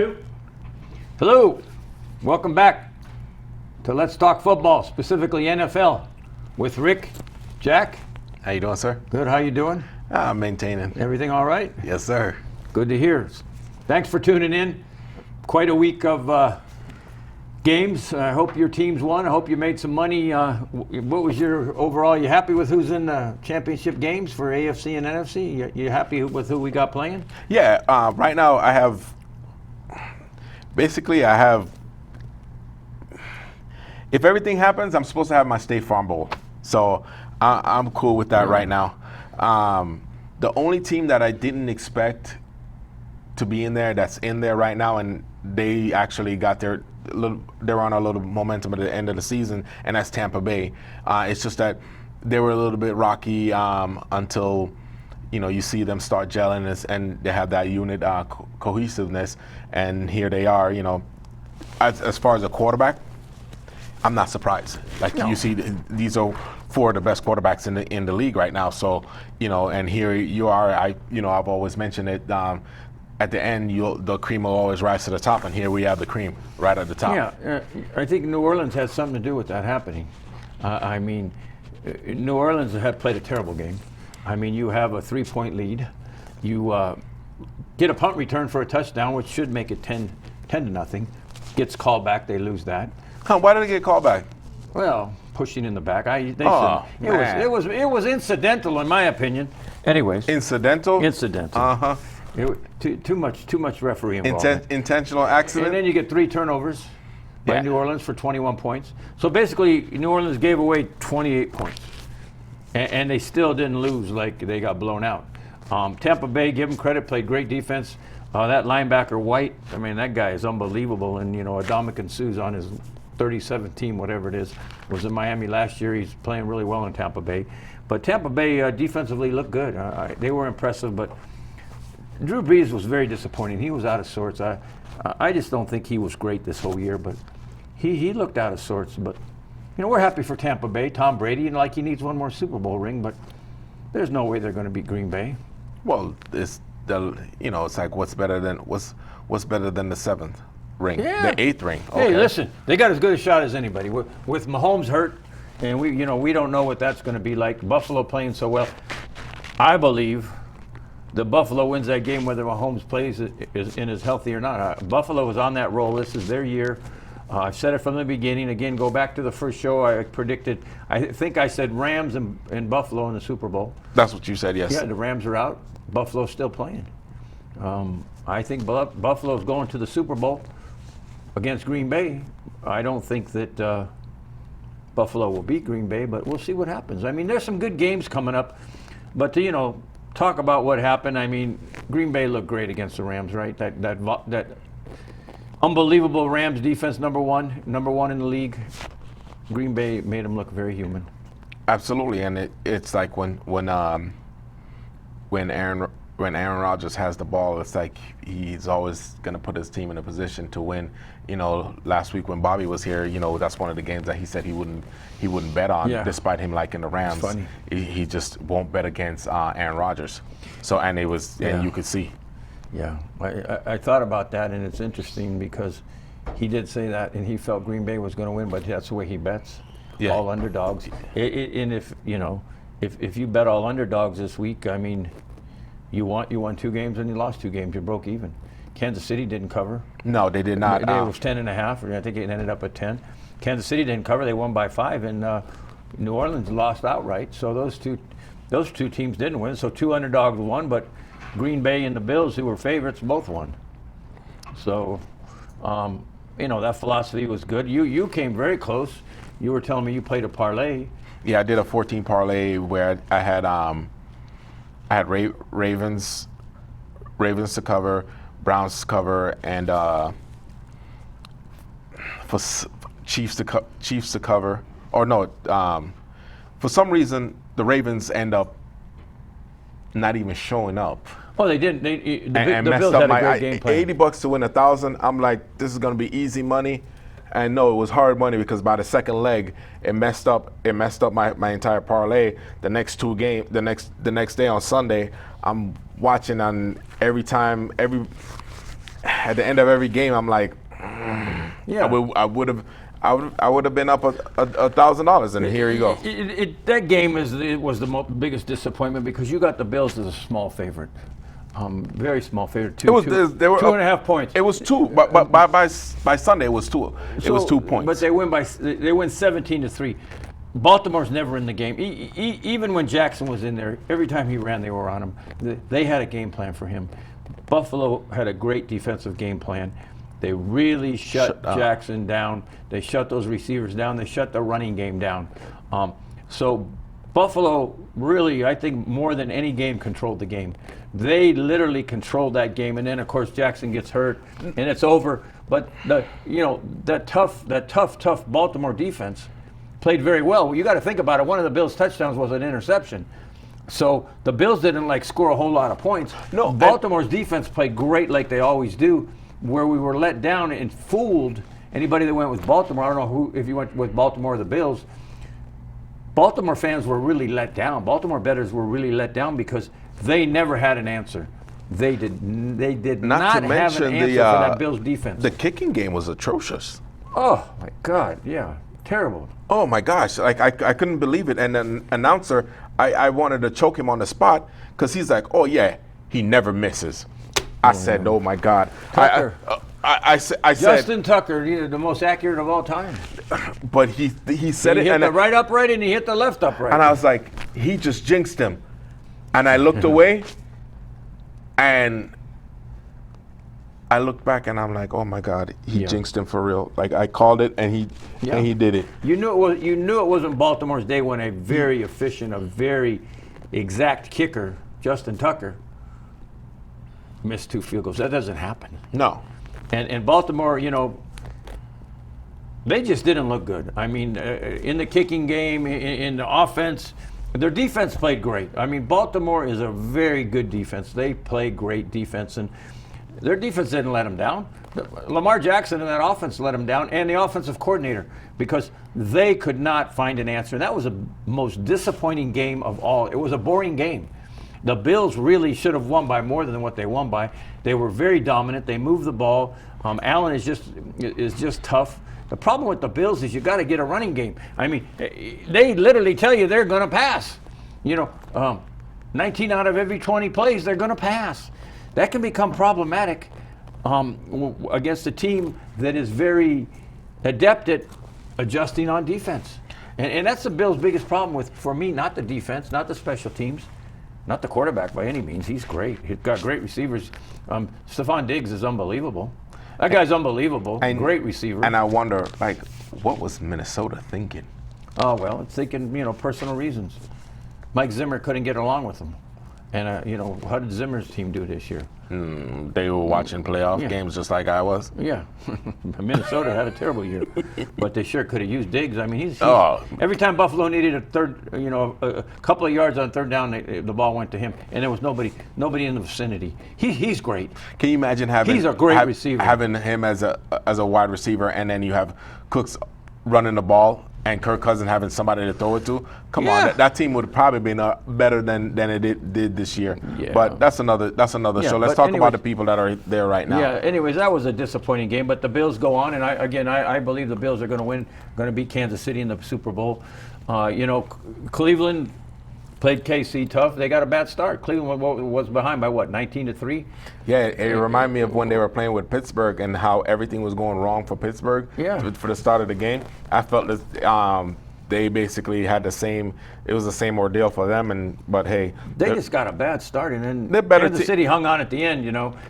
Two. Hello, welcome back to Let's Talk Football, specifically NFL, with Rick, Jack. How you doing, sir? Good, how you doing? I'm maintaining. Everything all right? Yes, sir. Good to hear. Thanks for tuning in. Quite a week of games. I hope your teams won. I hope you made some money. What was your overall? You happy with who's in the championship games for AFC and NFC? You happy with who we got playing? Yeah, right now I have if everything happens, I'm supposed to have my State Farm Bowl. So I'm cool with that right now. The only team that I didn't expect to be in there that's in there right now, and they actually got they're on a little momentum at the end of the season, and that's Tampa Bay. It's just that they were a little bit rocky until you see them start gelling and they have that unit cohesiveness, and here they are. As far as a quarterback, I'm not surprised. You see, these are four of the best quarterbacks in the league right now. So and here you are. I've always mentioned it. At the end, the cream will always rise to the top, and here we have the cream right at the top. Yeah, I think New Orleans has something to do with that happening. New Orleans had played a terrible game. You have a 3-point lead. You get a punt return for a touchdown, which should make it 10-0. Gets called back, they lose that. Why did it get called back? Well, pushing in the back. It was incidental, in my opinion. Anyways. Incidental? Incidental. Uh-huh. Too much referee involvement. Intentional accident? And then you get 3 turnovers by New Orleans for 21 points. So basically, New Orleans gave away 28 points. And they still didn't lose, like they got blown out. Tampa Bay, give them credit, played great defense. That linebacker, White, that guy is unbelievable. And, Adamakin Sue's on his 37th team, whatever it is, was in Miami last year. He's playing really well in Tampa Bay. But Tampa Bay defensively looked good. They were impressive, but Drew Brees was very disappointing. He was out of sorts. I just don't think he was great this whole year, but he looked out of sorts. But, we're happy for Tampa Bay. Tom Brady, he needs one more Super Bowl ring, but there's no way they're going to beat Green Bay. Well, it's like what's better than the 7th ring, the 8th ring. Okay. Hey, listen, they got as good a shot as anybody. With Mahomes hurt, and we don't know what that's going to be like. Buffalo playing so well. I believe the Buffalo wins that game whether Mahomes plays is healthy or not. Buffalo is on that roll. This is their year. I've said it from the beginning. Again, go back to the first show. I think I said Rams and Buffalo in the Super Bowl. That's what you said, yes. Yeah, the Rams are out. Buffalo's still playing. I think Buffalo's going to the Super Bowl against Green Bay. I don't think that Buffalo will beat Green Bay, but we'll see what happens. There's some good games coming up. But to, talk about what happened, Green Bay looked great against the Rams, right? That unbelievable Rams defense, number one in the league. Green Bay made them look very human. Absolutely, and it's like when Aaron Rodgers has the ball, it's like he's always going to put his team in a position to win. Last week when Bobby was here, that's one of the games that he said he wouldn't bet on, despite him liking the Rams. That's funny. He just won't bet against Aaron Rodgers. So and you could see. Yeah, I thought about that, and it's interesting because he did say that, and he felt Green Bay was going to win, but that's the way he bets. Yeah. All underdogs. And if you bet all underdogs this week, you won 2 games and you lost 2 games. You broke even. Kansas City didn't cover. No, they did not. It was 10.5, or I think it ended up at 10. Kansas City didn't cover. They won by 5, and New Orleans lost outright. So those two teams didn't win. So 2 underdogs won, but Green Bay and the Bills, who were favorites, both won. So, that philosophy was good. You came very close. You were telling me you played a parlay. Yeah, I did a 14 parlay where I had Ravens to cover, Browns to cover, and for Chiefs to cover. Or no, for some reason the Ravens end up not even showing up. Oh, they didn't. The messed Bills up had a my great game plan. $80 to win 1,000. I'm like, this is gonna be easy money. And no, it was hard money because by the second leg, it messed up my entire parlay. The next the next day on Sunday, I'm watching on every at the end of every game, I'm like, Yeah. I would have been up $1,000, and here you go. That game was the biggest disappointment because you got the Bills as a small favorite, very small favorite. They were 2.5 points. It was 2, but by Sunday it was 2. It was 2 points. But they win 17-3. Baltimore's never in the game. Even when Jackson was in there, every time he ran, they were on him. They had a game plan for him. Buffalo had a great defensive game plan. They really shut Jackson down. They shut those receivers down. They shut the running game down. So Buffalo really, I think, more than any game, controlled the game. They literally controlled that game, and then of course Jackson gets hurt, and it's over. But that tough Baltimore defense played very well. You got to think about it. One of the Bills' touchdowns was an interception. So the Bills didn't score a whole lot of points. No, Baltimore's defense played great like they always do. Where we were let down and fooled anybody that went with Baltimore. I don't know if you went with Baltimore or the Bills. Baltimore fans were really let down. Baltimore bettors were really let down because they never had an answer. They did not have an answer for that Bills defense. The kicking game was atrocious. Oh my God, yeah, terrible. Oh my gosh, I couldn't believe it. And then announcer, I wanted to choke him on the spot because he's like, oh yeah, he never misses. I said, oh my God. Tucker. I said Justin Tucker, the most accurate of all time. But he said He hit the right upright and he hit the left upright. And I was like, he just jinxed him. And I looked away, and I looked back, and I'm like, oh my God, he jinxed him for real. Like I called it, and he did it. You knew it wasn't Baltimore's day when a very efficient, a very exact kicker, Justin Tucker, missed 2 field goals. That doesn't happen. No. And Baltimore, they just didn't look good. I mean, in the kicking game, in the offense, their defense played great. I mean, Baltimore is a very good defense. They play great defense, and their defense didn't let them down. Lamar Jackson and that offense let them down, and the offensive coordinator, because they could not find an answer. That was the most disappointing game of all. It was a boring game. The Bills really should have won by more than what they won by. They were very dominant. They moved the ball. Allen is just tough. The problem with the Bills is you got to get a running game. I mean, they literally tell you they're going to pass. 19 out of every 20 plays, they're going to pass. That can become problematic against a team that is very adept at adjusting on defense. And that's the Bills' biggest problem for me, not the defense, not the special teams. Not the quarterback by any means. He's great. He's got great receivers. Stephon Diggs is unbelievable. That guy's unbelievable. Great receiver. And I wonder, what was Minnesota thinking? Oh, well, it's thinking, personal reasons. Mike Zimmer couldn't get along with them. And, how did Zimmer's team do this year? They were watching playoff games just like I was. Yeah. Minnesota had a terrible year. But they sure could have used Diggs. I mean, every time Buffalo needed a couple of yards on third down, the ball went to him. And there was nobody in the vicinity. He's great. Can you imagine he's a great receiver. Having him as a wide receiver, and then you have Cooks running the ball and Kirk Cousins having somebody to throw it to? Come on, that team would have probably been better than it did this year. Yeah. But that's another show. Let's talk about the people that are there right now. Yeah. Anyways, that was a disappointing game, but the Bills go on, and I believe the Bills are going to win, going to beat Kansas City in the Super Bowl. Cleveland played KC tough. They got a bad start. Cleveland was behind by 19-3. Yeah, it reminded me of when they were playing with Pittsburgh and how everything was going wrong for Pittsburgh. Yeah. For the start of the game, I felt that they basically had the same. It was the same ordeal for them. But hey, they just got a bad start, and then Kansas City hung on at the end.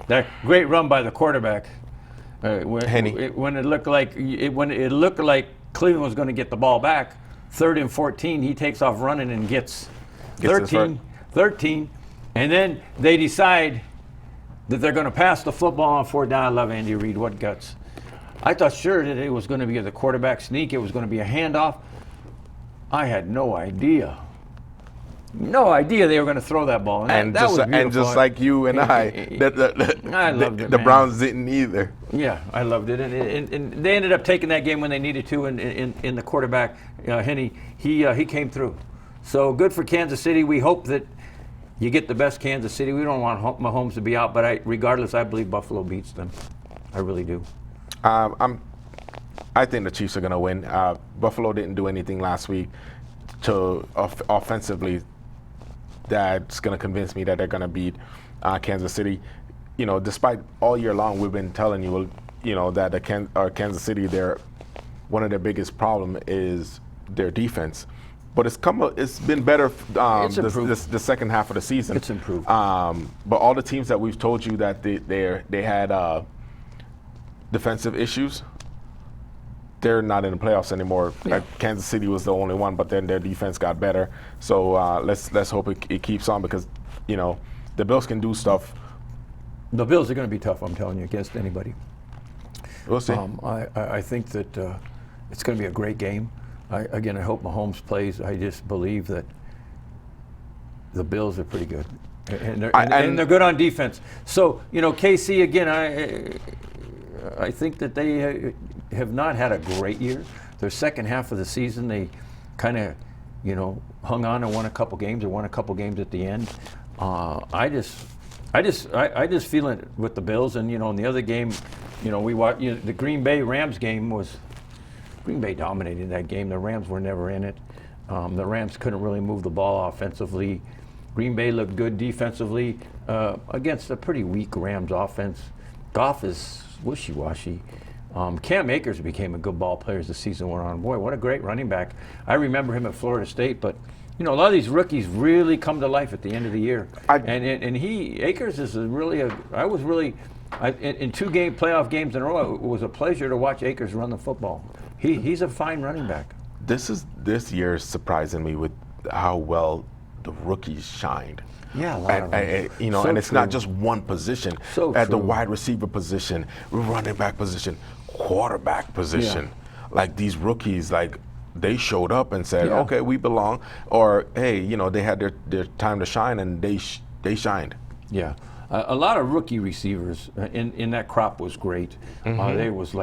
That great run by the quarterback. When it looked like Cleveland was going to get the ball back, 3rd and 14, he takes off running and gets 13, and then they decide that they're going to pass the football on 4th down. I love Andy Reid. What guts. I thought sure that it was going to be the quarterback sneak. It was going to be a handoff. I had no idea they were going to throw that ball. And just like you and I loved it, the Browns didn't either. Yeah, I loved it. And they ended up taking that game when they needed to, and in the quarterback, Henne, he came through. So good for Kansas City. We hope that You get the best Kansas City. We don't want Mahomes to be out, but regardless, I believe Buffalo beats them. I really do. I think the Chiefs are going to win. Buffalo didn't do anything last week to offensively that's going to convince me that they're going to beat Kansas City. You know, despite all year long we've been telling you, that Kansas City, one of their biggest problem is their defense. But it's been better the second half of the season. It's improved. But all the teams that we've told you that they had defensive issues, they're not in the playoffs anymore. Yeah. Kansas City was the only one, but then their defense got better. So let's hope it keeps on, because the Bills can do stuff. The Bills are going to be tough, I'm telling you, against anybody. We'll see. I think that it's going to be a great game. I hope Mahomes plays. I just believe that the Bills are pretty good, and they're good on defense. So KC again. I think that they have not had a great year. Their second half of the season, they kind of hung on and won a couple games, or won a couple games at the end. I just feel it with the Bills, and in the other game, we watched the Green Bay Rams game was. Green Bay dominated that game. The Rams were never in it. The Rams couldn't really move the ball offensively. Green Bay looked good defensively against a pretty weak Rams offense. Goff is wishy-washy. Cam Akers became a good ball player as the season went on. Boy, what a great running back. I remember him at Florida State, but a lot of these rookies really come to life at the end of the year. Akers is in 2 playoff games in a row, it was a pleasure to watch Akers run the football. He's a fine running back. This year is surprising me with how well the rookies shined. Yeah, a lot of them. And it's not just one position. At the wide receiver position, running back position, quarterback position. Yeah. Like these rookies, they showed up and said, okay, we belong. Or, hey, they had their time to shine, and they shined. Yeah. A lot of rookie receivers in that crop was great. Mm-hmm. They was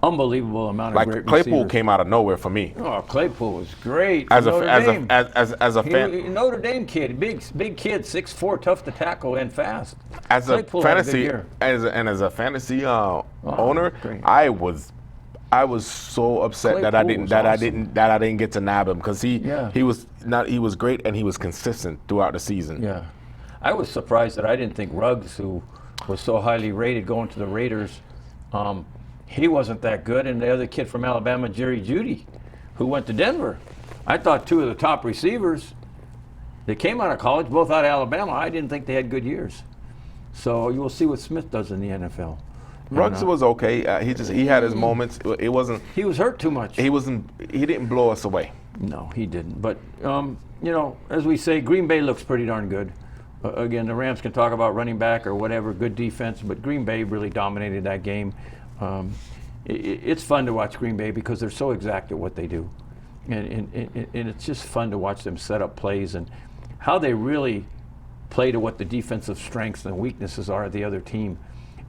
unbelievable amount of great Claypool receivers. came out of nowhere for me. Oh, Claypool was great. As a fan, Notre Dame kid, big kid, 6'4", tough to tackle and fast. As a Claypool had fantasy, good year. as a fantasy owner, great. I was so upset that I didn't get to nab him, because he was great, and he was consistent throughout the season. Yeah, I was surprised that I didn't think Ruggs, who was so highly rated going to the Raiders, he wasn't that good. And the other kid from Alabama, Jerry Jeudy, who went to Denver. I thought 2 of the top receivers that came out of college, both out of Alabama, I didn't think they had good years. So you will see what Smith does in the NFL. Ruggs was okay. He had his moments. It wasn't. He was hurt too much. He didn't blow us away. No, he didn't. But as we say, Green Bay looks pretty darn good. Again, the Rams can talk about running back or whatever, good defense, but Green Bay really dominated that game. It's fun to watch Green Bay because they're so exact at what they do, and it's just fun to watch them set up plays and how they really play to what the defensive strengths and weaknesses are of the other team,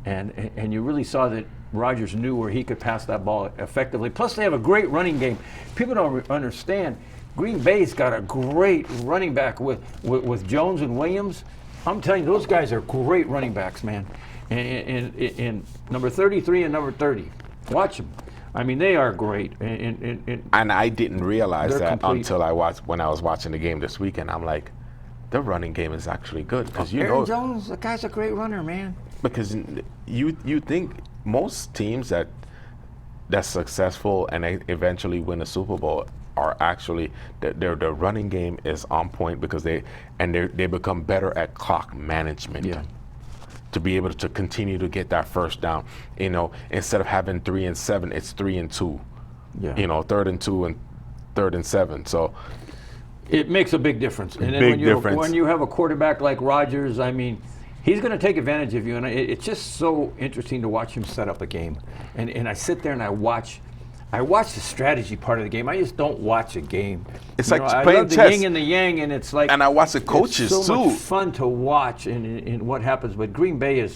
and you really saw that Rodgers knew where he could pass that ball effectively. Plus, they have a great running game. People don't understand. Green Bay's got a great running back with Jones and Williams. I'm telling you, those guys are great running backs, man. And number 33 and number 30. Watch them. I mean, they are great. And I didn't realize that complete. until when I was watching the game this weekend. I'm like, the running game is actually good, because Aaron Jones, the guy's a great runner, man. Because you think most teams that's successful and they eventually win a Super Bowl are actually their running game is on point, because they become better at clock management. Yeah. To be able to continue to get that first down, instead of having 3 and 7, it's 3 and 2. Yeah. 3rd and 2 and 3rd and 7. So it makes a big difference. And then when you have a quarterback like Rodgers, I mean, he's going to take advantage of you, and it's just so interesting to watch him set up a game. And I sit there and I watch the strategy part of the game. I just don't watch a game. It's like I playing love the chess. yin and the yang, and it's like. And I watch the coaches it's so too. much fun to watch and what happens. But Green Bay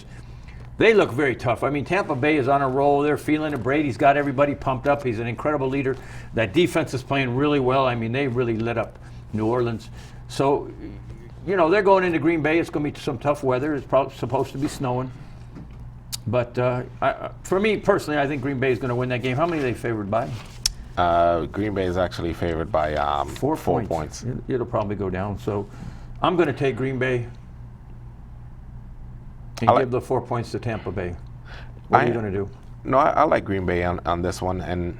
they look very tough. I mean, Tampa Bay is on a roll. They're feeling it. Brady's got everybody pumped up. He's an incredible leader. That defense is playing really well. I mean, they really lit up New Orleans. So, they're going into Green Bay. It's going to be some tough weather. It's probably supposed to be snowing. But for me personally, I think Green Bay is going to win that game. How many are they favored by? Green Bay is actually favored by 4 points. It'll probably go down. So I'm going to take Green Bay and give the 4 points to Tampa Bay. What are you going to do? No, I like Green Bay on this one. And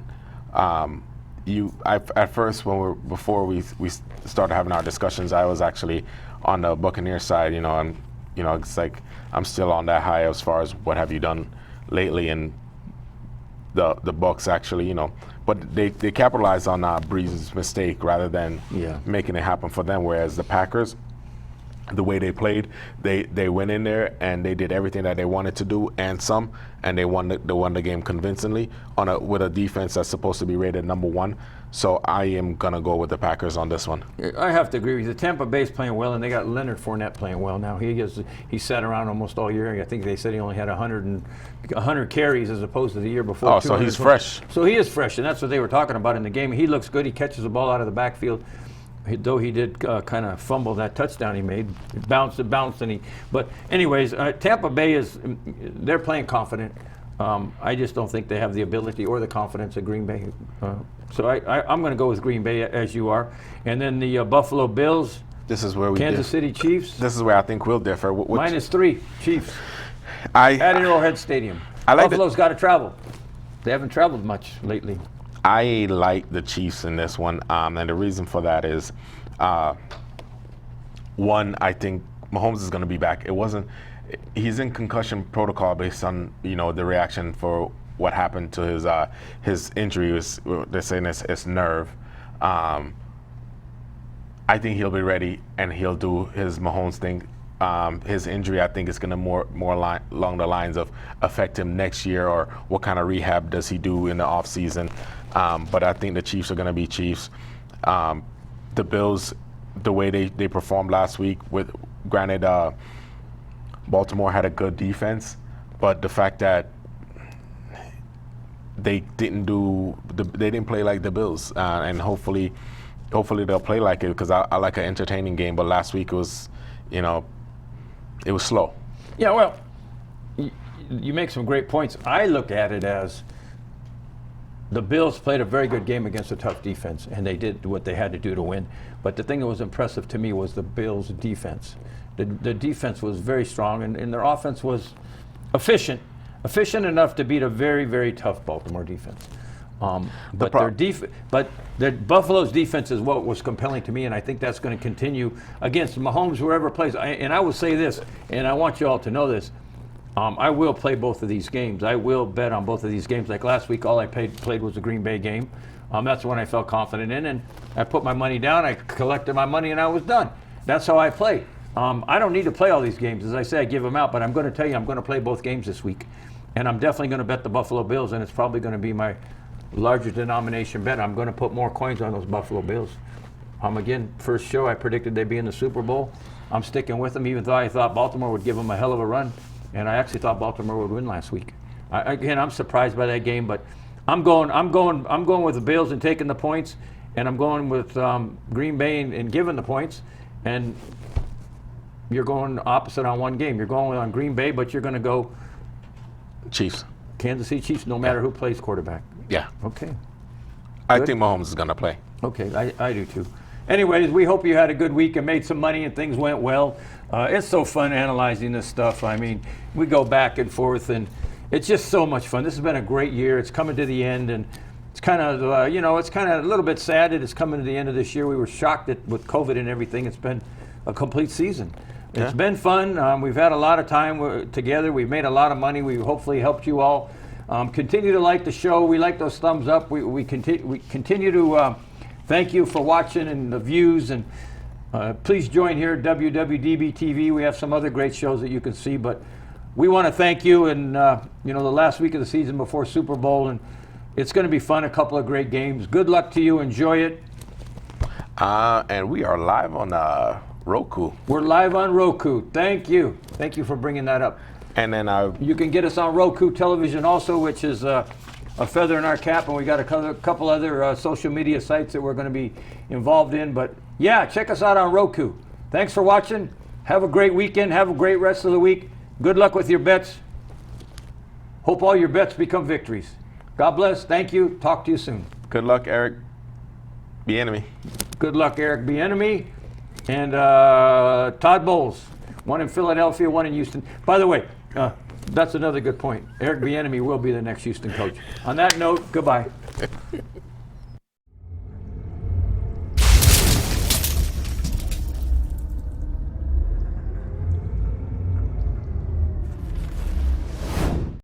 at first, before we started having our discussions, I was actually on the Buccaneers side, and it's like I'm still on that high as far as what have you done lately, and the Bucs actually, but they capitalized on Breeze's mistake rather than making it happen for them. Whereas the Packers, the way they played, they went in there and they did everything that they wanted to do and some, and they won the game convincingly with a defense that's supposed to be rated number 1. So I am gonna go with the Packers on this one. I have to agree with you. The Tampa Bay's playing well, and they got Leonard Fournette playing well now. He sat around almost all year. I think they said he only had 100 carries as opposed to the year before. Oh, so he's fresh. So he is fresh, and that's what they were talking about in the game. He looks good. He catches the ball out of the backfield. Though he did kind of fumble that touchdown he made. It bounced, but anyways, Tampa Bay they're playing confident. I just don't think they have the ability or the confidence of Green Bay. So I'm going to go with Green Bay as you are. And then the Buffalo Bills. This is where we Kansas City Chiefs. This is where I think we'll differ. -3 Chiefs. At Arrowhead Stadium. Buffalo's got to travel. They haven't traveled much lately. I like the Chiefs in this one, and the reason for that is, one, I think Mahomes is going to be back. He's in concussion protocol based on the reaction for what happened to his injury. They're saying it's nerve. I think he'll be ready and he'll do his Mahomes thing. His injury, I think, is going to more along the lines of affect him next year, or what kind of rehab does he do in the off season. But I think the Chiefs are going to be Chiefs. The Bills, the way they performed last week, granted, Baltimore had a good defense, but the fact that they didn't play like the Bills, and hopefully they'll play like it, because I like an entertaining game. But last week it was slow. Yeah, well, you make some great points. I look at it as the Bills played a very good game against a tough defense, and they did what they had to do to win. But the thing that was impressive to me was the Bills' defense. The defense was very strong, and their offense was efficient enough to beat a very, very tough Baltimore defense. But Buffalo's defense is what was compelling to me, and I think that's going to continue against Mahomes, whoever plays. And I will say this, and I want you all to know this. I will play both of these games. I will bet on both of these games. Like last week, all I played was the Green Bay game. That's the one I felt confident in, and I put my money down, I collected my money, and I was done. That's how I play. I don't need to play all these games. As I say, I give them out, but I'm going to tell you, I'm going to play both games this week. And I'm definitely going to bet the Buffalo Bills, and it's probably going to be my larger denomination bet. I'm going to put more coins on those Buffalo Bills. Again, first show, I predicted they'd be in the Super Bowl. I'm sticking with them, even though I thought Baltimore would give them a hell of a run. And I actually thought Baltimore would win last week. I'm surprised by that game, but I'm going with the Bills and taking the points, and I'm going with Green Bay and giving the points. And you're going opposite on one game. You're going on Green Bay, but you're going to go Chiefs. Kansas City Chiefs, no matter who plays quarterback. Yeah. Okay. I think Mahomes is going to play. Okay, I do too. Anyways, we hope you had a good week and made some money and things went well. It's so fun analyzing this stuff. I mean, we go back and forth, and it's just so much fun. This has been a great year. It's coming to the end, and it's kind of, it's kind of a little bit sad that it's coming to the end of this year. We were shocked that with COVID and everything, it's been a complete season. It's been fun. We've had a lot of time together. We've made a lot of money. We hopefully helped you all. Continue to like the show. We like those thumbs up. We continue to thank you for watching and the views. And please join here at WWDBTV. We have some other great shows that you can see. But we want to thank you. And the last week of the season before Super Bowl, and it's going to be fun. A couple of great games. Good luck to you. Enjoy it. And we are live on Roku. We're live on Roku. Thank you. Thank you for bringing that up. And then you can get us on Roku television also, which is a feather in our cap, and we got a couple other social media sites that we're going to be involved in. But yeah, check us out on Roku. Thanks for watching. Have a great weekend. Have a great rest of the week. Good luck with your bets. Hope all your bets become victories. God bless. Thank you. Talk to you soon. Good luck, Eric. Be enemy. Good luck, Eric Bieniemy. And Todd Bowles. One in Philadelphia, one in Houston. By the way, that's another good point. Eric Bieniemy will be the next Houston coach. On that note, goodbye.